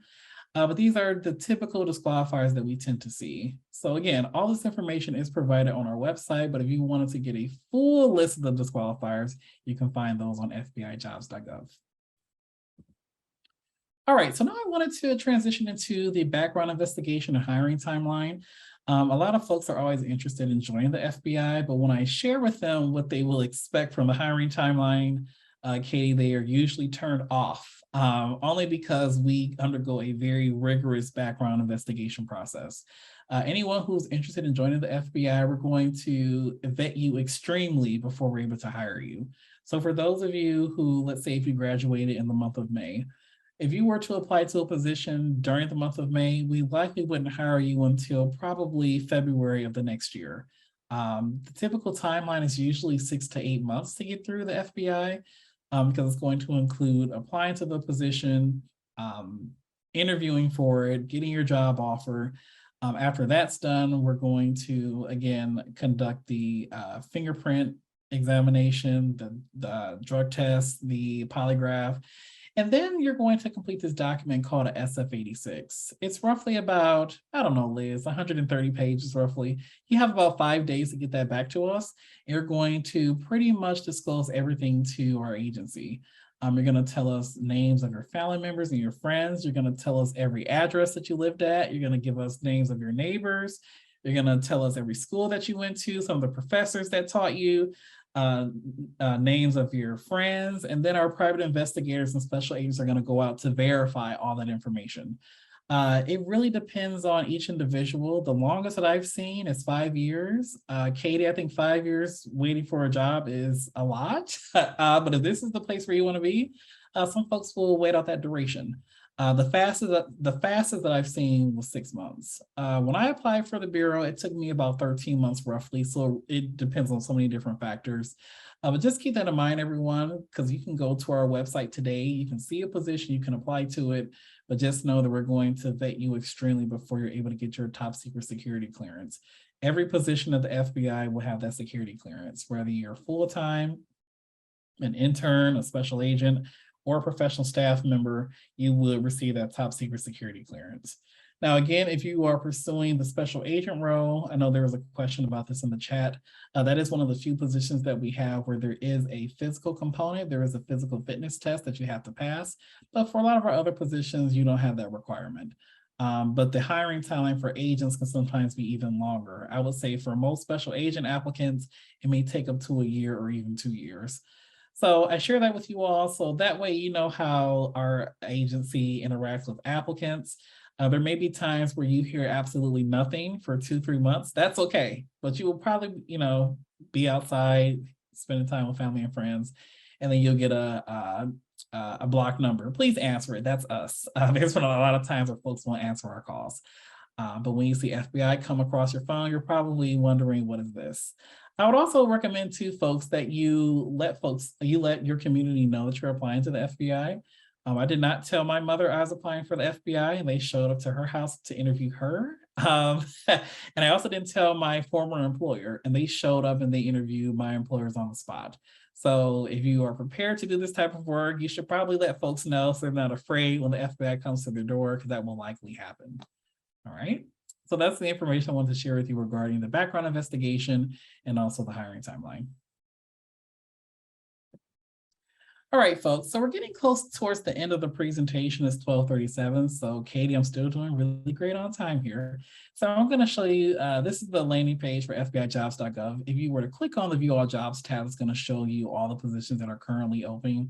But these are the typical disqualifiers that we tend to see. So again, all this information is provided on our website, but if you wanted to get a full list of the disqualifiers, you can find those on fbijobs.gov. All right, so now I wanted to transition into the background investigation and hiring timeline. A lot of folks are always interested in joining the FBI, but when I share with them what they will expect from the hiring timeline, Katie, they are usually turned off, only because we undergo a very rigorous background investigation process. Anyone who's interested in joining the FBI, we're going to vet you extremely before we're able to hire you. So for those of you who, let's say if you graduated in the month of May, if you were to apply to a position during the month of May, we likely wouldn't hire you until probably February of the next year. The typical timeline is usually 6 to 8 months to get through the FBI, because it's going to include applying to the position, interviewing for it, getting your job offer. After that's done, we're going to, again, conduct the fingerprint examination, the drug test, the polygraph, and then you're going to complete this document called a SF-86. It's roughly about, I don't know, Liz, 130 pages roughly. You have about 5 days to get that back to us. You're going to pretty much disclose everything to our agency. You're going to tell us names of your family members and your friends. You're going to tell us every address that you lived at. You're going to give us names of your neighbors. You're going to tell us every school that you went to, some of the professors that taught you, names of your friends, and then our private investigators and special agents are going to go out to verify all that information. It really depends on each individual. The longest that I've seen is 5 years. Katie, I think 5 years waiting for a job is a lot, but if this is the place where you want to be, some folks will wait out that duration. The fastest that I've seen was 6 months. When I applied for the Bureau, it took me about 13 months roughly. So it depends on so many different factors. But just keep that in mind, everyone, because you can go to our website today. You can see a position, you can apply to it, but just know that we're going to vet you extremely before you're able to get your top secret security clearance. every position at the FBI will have that security clearance, whether you're full-time, an intern, a special agent, or a professional staff member, you would receive that top secret security clearance. Now, again, if you are pursuing the special agent role, I know there was a question about this in the chat. That is one of the few positions that we have where there is a physical component. There is a physical fitness test that you have to pass. But for a lot of our other positions, you don't have that requirement. But the hiring timeline for agents can sometimes be even longer. I would say for most special agent applicants, it may take up to a year or even 2 years. So I share that with you all, so that way you know how our agency interacts with applicants. There may be times where you hear absolutely nothing for 2-3 months. That's okay, but you will probably, be outside spending time with family and friends, and then you'll get a block number. Please answer it. That's us. There's been a lot of times where folks won't answer our calls. But when you see FBI come across your phone, you're probably wondering, what is this? I would also recommend to folks that you let your community know that you're applying to the FBI. I did not tell my mother I was applying for the FBI, and they showed up to her house to interview her. And I also didn't tell my former employer, and they showed up and they interviewed my employers on the spot. So if you are prepared to do this type of work, you should probably let folks know so they're not afraid when the FBI comes to their door, because that will likely happen. All right. So that's the information I wanted to share with you regarding the background investigation and also the hiring timeline. All right, folks, so we're getting close towards the end of the presentation. It's 12:37. So Katie, I'm still doing really great on time here. So I'm going to show you, this is the landing page for FBIJobs.gov. If you were to click on the View All Jobs tab, it's going to show you all the positions that are currently open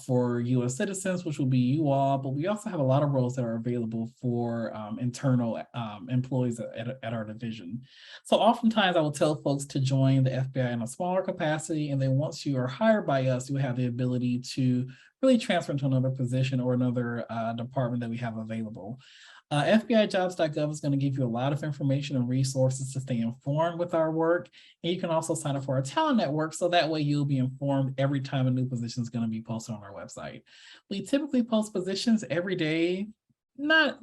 for U.S. citizens, which will be you all, but we also have a lot of roles that are available for internal employees at our division. So oftentimes I will tell folks to join the FBI in a smaller capacity, and then once you are hired by us, you have the ability to really transfer into another position or another department that we have available. FBIJobs.gov is going to give you a lot of information and resources to stay informed with our work. And you can also sign up for our talent network, so that way you'll be informed every time a new position is going to be posted on our website. We typically post positions every day, not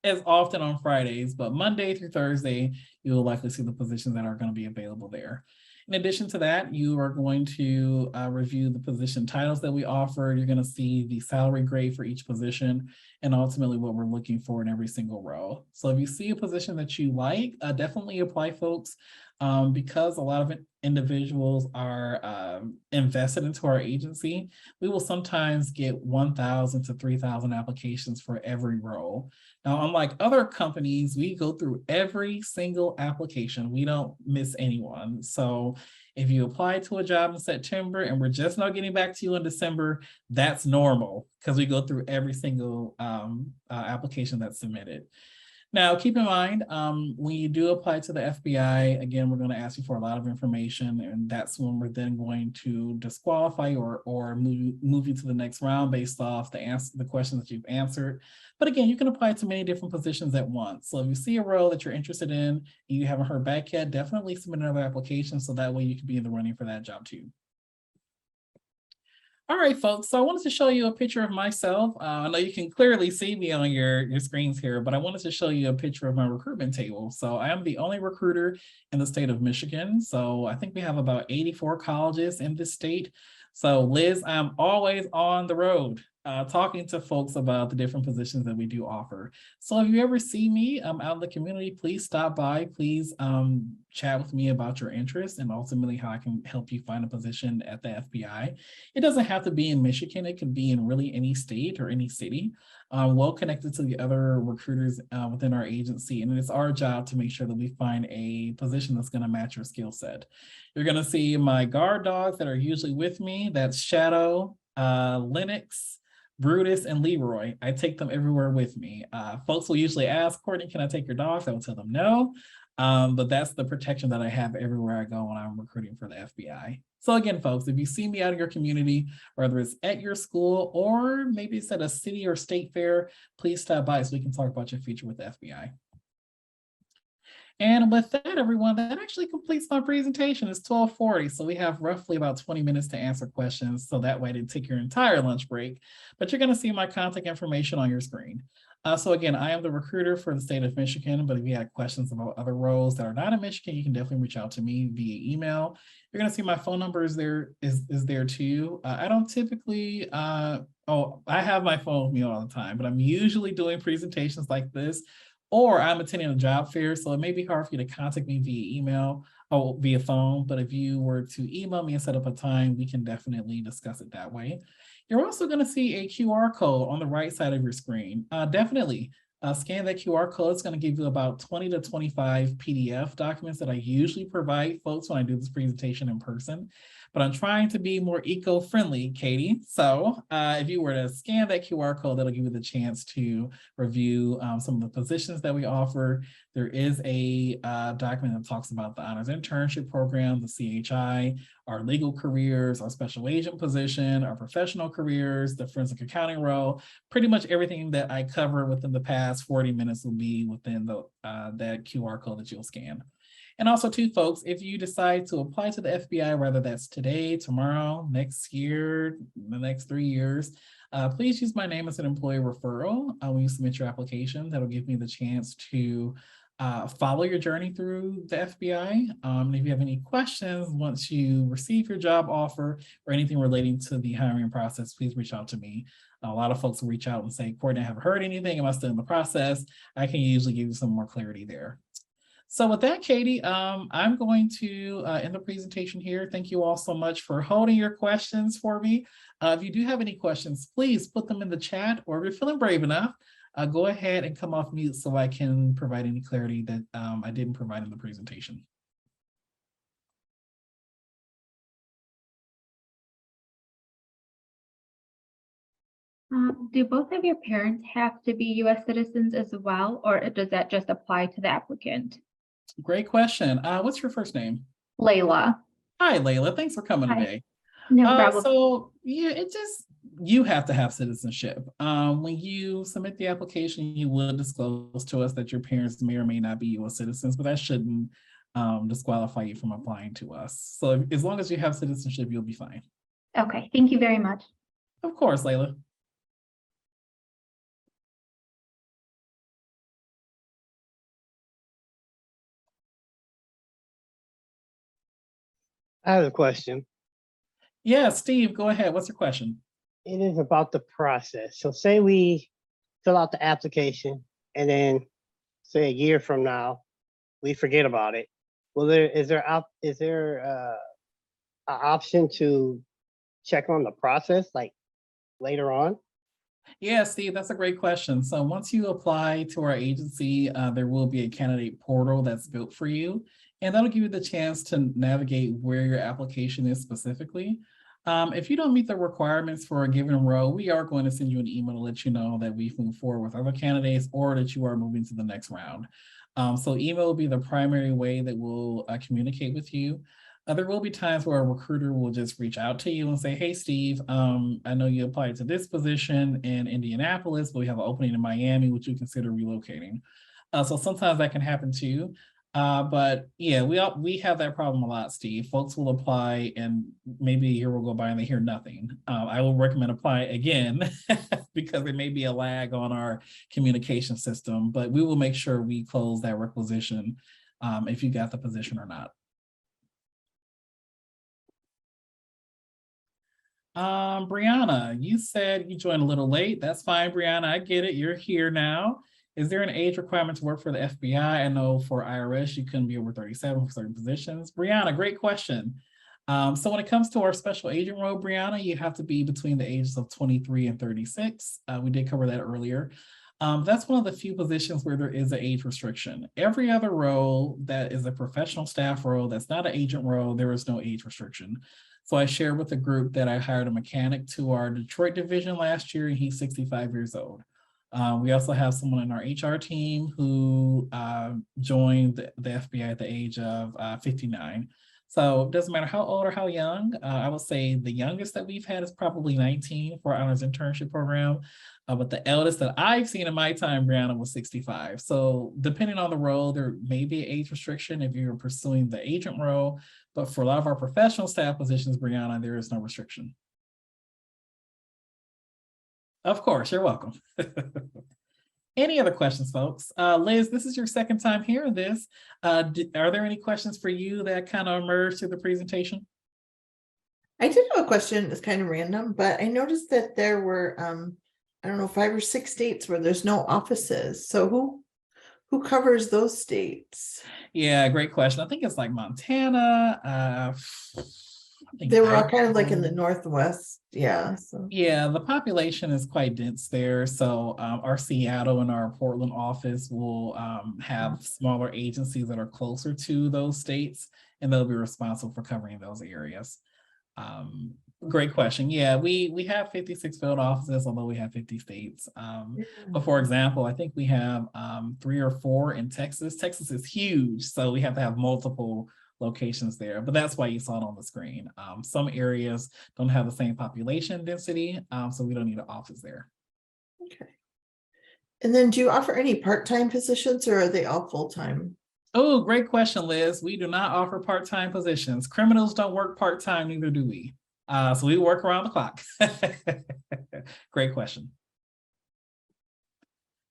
as often on Fridays, but Monday through Thursday, you'll likely see the positions that are going to be available there. In addition to that, you are going to review the position titles that we offer. You're going to see the salary grade for each position and ultimately what we're looking for in every single role. So if you see a position that you like, definitely apply, folks, because a lot of individuals are invested into our agency. We will sometimes get 1,000 to 3,000 applications for every role. Now, unlike other companies, we go through every single application. We don't miss anyone. So if you apply to a job in September and we're just not getting back to you in December, that's normal, because we go through every single application that's submitted. Now, keep in mind, when you do apply to the FBI, again, we're going to ask you for a lot of information, and that's when we're then going to disqualify or move you to the next round based off the questions that you've answered. But again, you can apply to many different positions at once. So if you see a role that you're interested in and you haven't heard back yet, definitely submit another application so that way you can be in the running for that job too. All right, folks, so I wanted to show you a picture of myself. I know you can clearly see me on your screens here, but I wanted to show you a picture of my recruitment table. So I am the only recruiter in the state of Michigan. So I think we have about 84 colleges in this state. So Liz, I'm always on the road talking to folks about the different positions that we do offer. So if you ever see me out in the community, please stop by. Please chat with me about your interests and ultimately how I can help you find a position at the FBI. It doesn't have to be in Michigan. It could be in really any state or any city. Well connected to the other recruiters within our agency. And it's our job to make sure that we find a position that's going to match your skill set. You're going to see my guard dogs that are usually with me. That's Shadow, Lennox, Brutus, and Leroy. I take them everywhere with me. Folks will usually ask, Courtney, can I take your dogs? I will tell them no. But that's the protection that I have everywhere I go when I'm recruiting for the FBI. So again, folks, if you see me out in your community, whether it's at your school or maybe it's at a city or state fair, please stop by so we can talk about your future with the FBI. And with that, everyone, that actually completes my presentation. It's 12:40, so we have roughly about 20 minutes to answer questions, so that way I didn't take your entire lunch break, but you're gonna see my contact information on your screen. So again, I am the recruiter for the state of Michigan, but if you have questions about other roles that are not in Michigan, you can definitely reach out to me via email. You're gonna see my phone number is there too. I don't typically, I have my phone with me all the time, but I'm usually doing presentations like this, or I'm attending a job fair, so it may be hard for you to contact me via email or via phone, but if you were to email me and set up a time, we can definitely discuss it that way. You're also gonna see a QR code on the right side of your screen. Definitely, scan that QR code. It's gonna give you about 20 to 25 PDF documents that I usually provide folks when I do this presentation in person. But I'm trying to be more eco-friendly, Katie. So if you were to scan that QR code, that'll give you the chance to review some of the positions that we offer. There is a document that talks about the honors internship program, the CHI, our legal careers, our special agent position, our professional careers, the forensic accounting role. Pretty much everything that I cover within the past 40 minutes will be within the that QR code that you'll scan. And also too, folks, if you decide to apply to the FBI, whether that's today, tomorrow, next year, the next 3 years, please use my name as an employee referral when you submit your application. That'll give me the chance to follow your journey through the FBI. And if you have any questions once you receive your job offer or anything relating to the hiring process, please reach out to me. A lot of folks will reach out and say, Courtney, I haven't heard anything. Am I still in the process? I can usually give you some more clarity there. So with that, Katie, I'm going to end the presentation here. Thank you all so much for holding your questions for me. If you do have any questions, please put them in the chat, or if you're feeling brave enough, go ahead and come off mute so I can provide any clarity that I didn't provide in the presentation. Do both of your parents have to be US citizens as well, or does that just apply to the applicant? Great question. What's your first name? Layla. Hi, Layla. Thanks for coming Hi. today. No problem. So yeah, you have to have citizenship. When you submit the application, you will disclose to us that your parents may or may not be US citizens, but that shouldn't disqualify you from applying to us. So as long as you have citizenship, you'll be fine. Okay, thank you very much. Of course, Layla. I have a question. Yeah, Steve, go ahead. What's your question? It is about the process. So say we fill out the application and then say a year from now, we forget about it. Well, is there an option to check on the process like later on? Yeah, Steve, that's a great question. So once you apply to our agency, there will be a candidate portal that's built for you, and that'll give you the chance to navigate where your application is specifically. If you don't meet the requirements for a given role, we are going to send you an email to let you know that we've moved forward with other candidates or that you are moving to the next round. So email will be the primary way that we'll communicate with you. There will be times where a recruiter will just reach out to you and say, hey, Steve, I know you applied to this position in Indianapolis, but we have an opening in Miami. Would you consider relocating? So sometimes that can happen too. But yeah, we have that problem a lot, Steve. Folks will apply and maybe a year will go by and they hear nothing. I will recommend apply again because there may be a lag on our communication system, but we will make sure we close that requisition if you got the position or not. Brianna, you said you joined a little late. That's fine, Brianna. I get it. You're here now. Is there an age requirement to work for the FBI? I know for IRS, you couldn't be over 37 for certain positions. Brianna, great question. So when it comes to our special agent role, Brianna, you have to be between the ages of 23 and 36. We did cover that earlier. That's one of the few positions where there is an age restriction. Every other role that is a professional staff role, that's not an agent role, there is no age restriction. So I shared with the group that I hired a mechanic to our Detroit division last year, and he's 65 years old. We also have someone in our HR team who joined the FBI at the age of 59. So it doesn't matter how old or how young. I would say the youngest that we've had is probably 19 for our honors internship program. But the eldest that I've seen in my time, Brianna, was 65. So depending on the role, there may be an age restriction if you're pursuing the agent role. But for a lot of our professional staff positions, Brianna, there is no restriction. Of course, you're welcome. Any other questions, folks? Liz, this is your second time hearing this. Are there any questions for you that kind of emerged through the presentation? I did have a question that's kind of random, but I noticed that there were, I don't know, 5 or 6 states where there's no offices. So who covers those states? Yeah, great question. I think it's like Montana. I think They were all kind of like in the Idaho. Northwest. Yeah. So Yeah, the population is quite dense there. So our Seattle and our Portland office will have smaller agencies that are closer to those states, and they'll be responsible for covering those areas. Great question. Yeah, we have 56 field offices, although we have 50 states. But for example, I think we have 3 or 4 in Texas. Texas is huge, so we have to have multiple locations there, but that's why you saw it on the screen. Some areas don't have the same population density, so we don't need an office there. okay. And then do you offer any part-time positions or are they all full-time? Oh, great question, Liz. We do not offer part-time positions. Criminals don't work part-time, neither do we. So we work around the clock. Great question.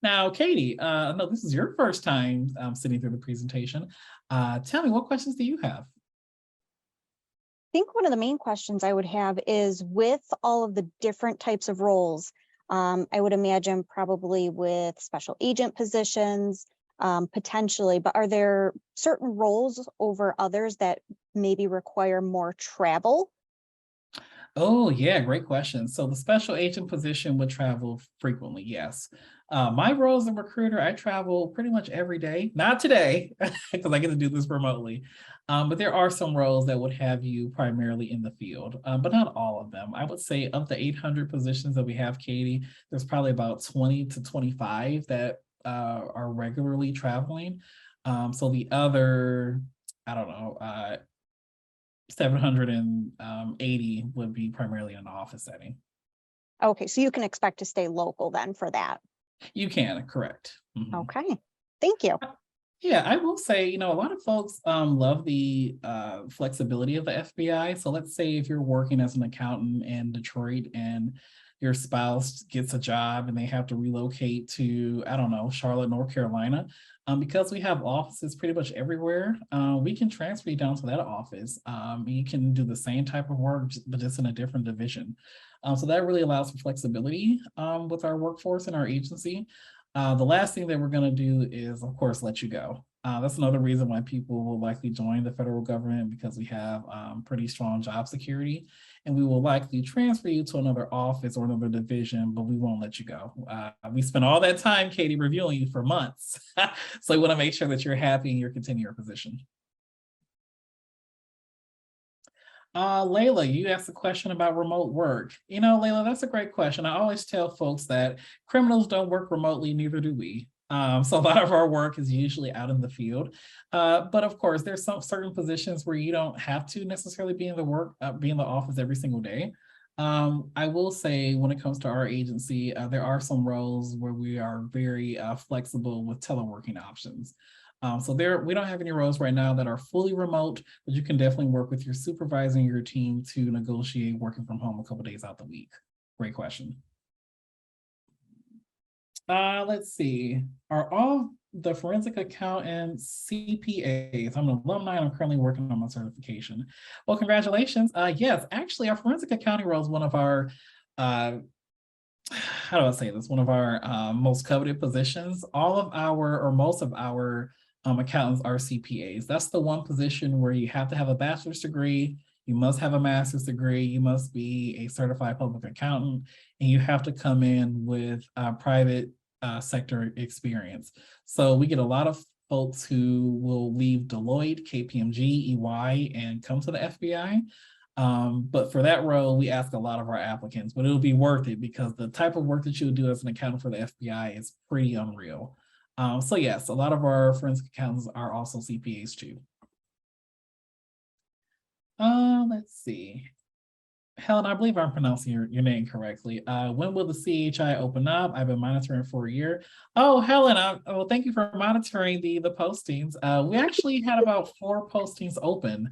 Now, Katie, I know this is your first time sitting through the presentation. Tell me, what questions do you have? I think one of the main questions I would have is with all of the different types of roles, I would imagine probably with special agent positions, potentially, but are there certain roles over others that maybe require more travel? Oh, yeah, great question. So the special agent position would travel frequently, yes. My role as a recruiter, I travel pretty much every day. Not today, because I get to do this remotely. But there are some roles that would have you primarily in the field, but not all of them. I would say of the 800 positions that we have, Katie, there's probably about 20 to 25 that are regularly traveling. So the other, I don't know, 780 would be primarily in an office setting. Okay, so you can expect to stay local then for that. You can, correct. Mhm. Okay, thank you. Yeah, I will say, a lot of folks love the flexibility of the FBI. So let's say if you're working as an accountant in Detroit and your spouse gets a job and they have to relocate to, I don't know, Charlotte, North Carolina, because we have offices pretty much everywhere, we can transfer you down to that office. You can do the same type of work, but just in a different division. So that really allows for flexibility with our workforce and our agency. The last thing that we're going to do is, of course, let you go. That's another reason why people will likely join the federal government, because we have pretty strong job security, and we will likely transfer you to another office or another division, but we won't let you go. We spent all that time, Katie, reviewing you for months. So we want to make sure that you're happy and you're continuing your position. Layla, you asked a question about remote work. Layla, that's a great question. I always tell folks that criminals don't work remotely, neither do we. So a lot of our work is usually out in the field. But of course, there's some certain positions where you don't have to necessarily be in the office every single day. I will say when it comes to our agency, there are some roles where we are very flexible with teleworking options. So we don't have any roles right now that are fully remote, but you can definitely work with your supervisor and your team to negotiate working from home a couple days out the week. Great question. Let's see. Are all the forensic accountants CPAs? I'm an alumni and I'm currently working on my certification. Well, congratulations. Yes, actually our forensic accounting role is one of our, how do I say this? One of our most coveted positions. Most of our accountants are CPAs. That's the one position where you have to have a bachelor's degree, you must have a master's degree, you must be a certified public accountant, and you have to come in with private sector experience. So we get a lot of folks who will leave Deloitte, KPMG, EY, and come to the FBI. But for that role, we ask a lot of our applicants, but it'll be worth it because the type of work that you would do as an accountant for the FBI is pretty unreal. So yes, a lot of our forensic accountants are also CPAs too. Let's see. Helen, I believe I'm pronouncing your name correctly. When will the CHI open up? I've been monitoring for a year. Oh, Helen, well, thank you for monitoring the postings. We actually had about 4 postings open.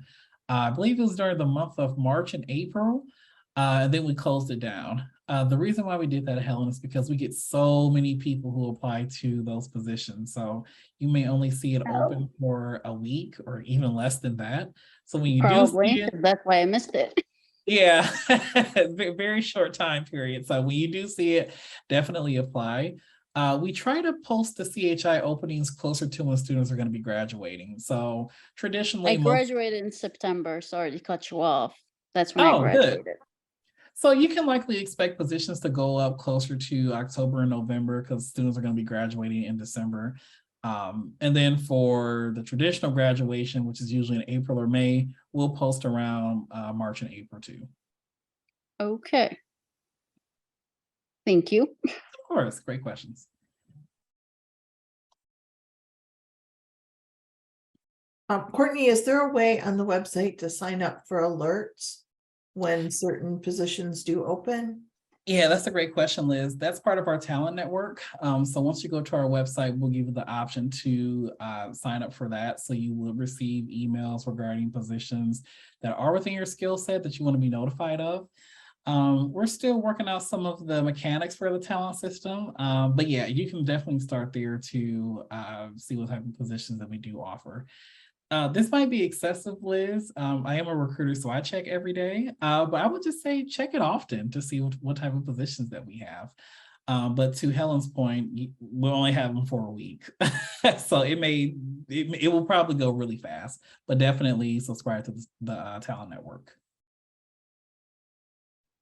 I believe it was during the month of March and April, and then we closed it down. The reason why we did that, Helen, is because we get so many people who apply to those positions. So you may only see it open for a week or even less than that. So when you do see it, That's why I missed it. yeah, very short time period. So when you do see it, definitely apply. We try to post the CHI openings closer to when students are going to be graduating. So traditionally, I graduated in September. Sorry to cut you off. That's when I Oh, good. graduated. So you can likely expect positions to go up closer to October and November because students are going to be graduating in December. And then for the traditional graduation, which is usually in April or May, we'll post around March and April too. Okay. Thank you. Of course, great questions. Courtney, is there a way on the website to sign up for alerts when certain positions do open? Yeah, that's a great question, Liz. That's part of our talent network. So once you go to our website, we'll give you the option to sign up for that. So you will receive emails regarding positions that are within your skill set that you want to be notified of. We're still working out some of the mechanics for the talent system. But yeah, you can definitely start there to see what type of positions that we do offer. This might be excessive, Liz. I am a recruiter, so I check every day. But I would just say check it often to see what type of positions that we have. But to Helen's point, we'll only have them for a week. So it will probably go really fast, but definitely subscribe to the Talent Network.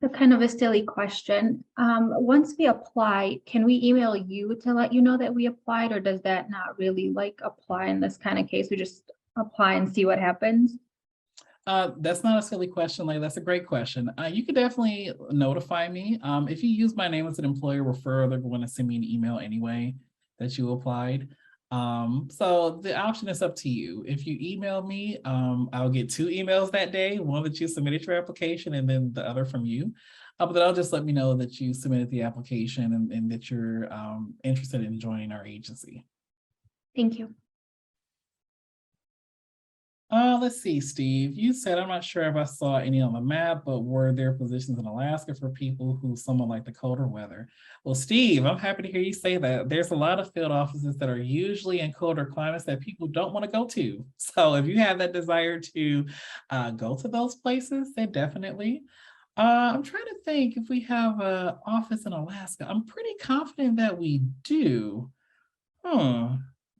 So kind of a silly question. Once we apply, can we email you to let you know that we applied, or does that not really like apply in this kind of case? We just apply and see what happens? That's not a silly question, like that's a great question. You could definitely notify me. If you use my name as an employer referral, they're going to send me an email anyway that you applied. So the option is up to you. If you email me, I'll get 2 emails that day, one that you submitted your application and then the other from you. But that'll just let me know that you submitted the application and that you're interested in joining our agency. Thank you. Let's see, Steve, you said, I'm not sure if I saw any on the map, but were there positions in Alaska for people who somewhat like the colder weather? Well, Steve, I'm happy to hear you say that. There's a lot of field offices that are usually in colder climates that people don't want to go to. So if you have that desire to go to those places, then definitely. I'm trying to think if we have an office in Alaska. I'm pretty confident that we do. How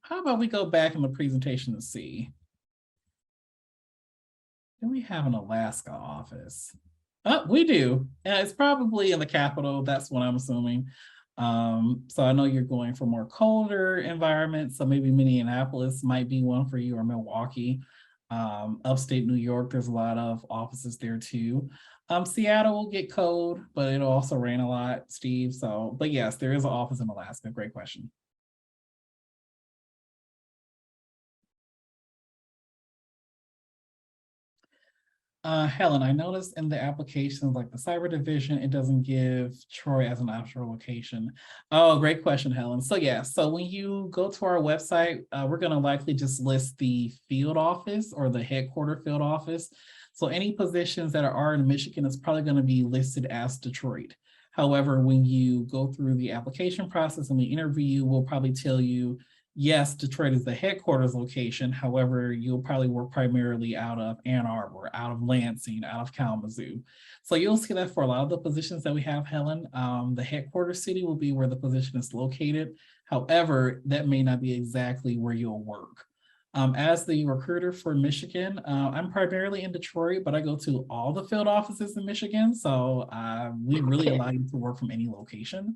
about we go back in the presentation to see? Do we have an Alaska office? We do. It's probably in the capital. That's what I'm assuming. So I know you're going for more colder environments. So maybe Minneapolis might be one for you, or Milwaukee. Upstate New York, there's a lot of offices there too. Seattle will get cold, but it'll also rain a lot, Steve. So, but yes, there is an office in Alaska. Great question. Helen, I noticed in the applications like the cyber division, it doesn't give Troy as an offshore location. Oh, great question, Helen. So yeah, so when you go to our website, we're going to likely just list the field office or the headquarter field office. So any positions that are in Michigan is probably going to be listed as Detroit. However, when you go through the application process and the interview, we'll probably tell you, yes, Detroit is the headquarters location. However, you'll probably work primarily out of Ann Arbor, out of Lansing, out of Kalamazoo. So you'll see that for a lot of the positions that we have, Helen, the headquarters city will be where the position is located. However, that may not be exactly where you'll work. As the recruiter for Michigan, I'm primarily in Detroit, but I go to all the field offices in Michigan. So we really allow you to work from any location.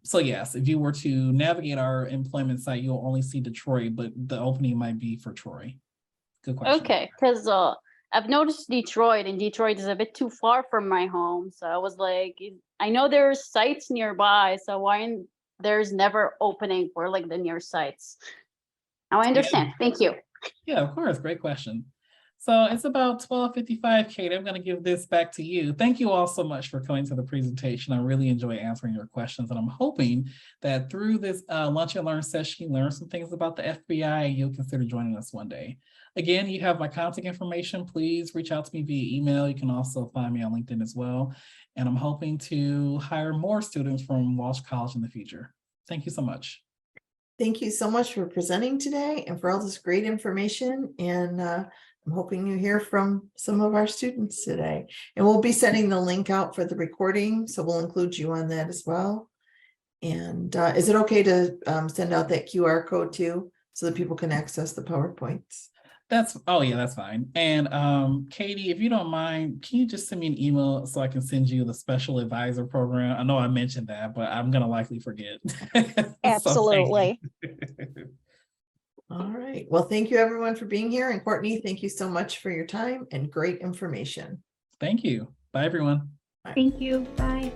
So yes, if you were to navigate our employment site, you'll only see Detroit, but the opening might be for Troy. Good question. Okay, because I've noticed Detroit, and Detroit is a bit too far from my home. So I was like, I know there's sites nearby, so why there's never opening for like the near sites? Now I understand. Thank you. Yeah, of course. Great question. So it's about 12:55, Kate. I'm going to give this back to you. Thank you all so much for coming to the presentation. I really enjoy answering your questions, and I'm hoping that through this Lunch and Learn session, you learn some things about the FBI and you'll consider joining us one day. Again, you have my contact information. Please reach out to me via email. You can also find me on LinkedIn as well. And I'm hoping to hire more students from Walsh College in the future. Thank you so much. Thank you so much for presenting today and for all this great information. And I'm hoping you hear from some of our students today. And we'll be sending the link out for the recording, so we'll include you on that as well. And is it okay to send out that QR code too, so that people can access the PowerPoints? Oh yeah, that's fine. And Katie, if you don't mind, can you just send me an email so I can send you the special advisor program? I know I mentioned that, but I'm gonna likely forget. So thank you. Absolutely. All right. Well, thank you everyone for being here. And Courtney, thank you so much for your time and great information. Thank you. Bye, everyone. Thank you. Bye.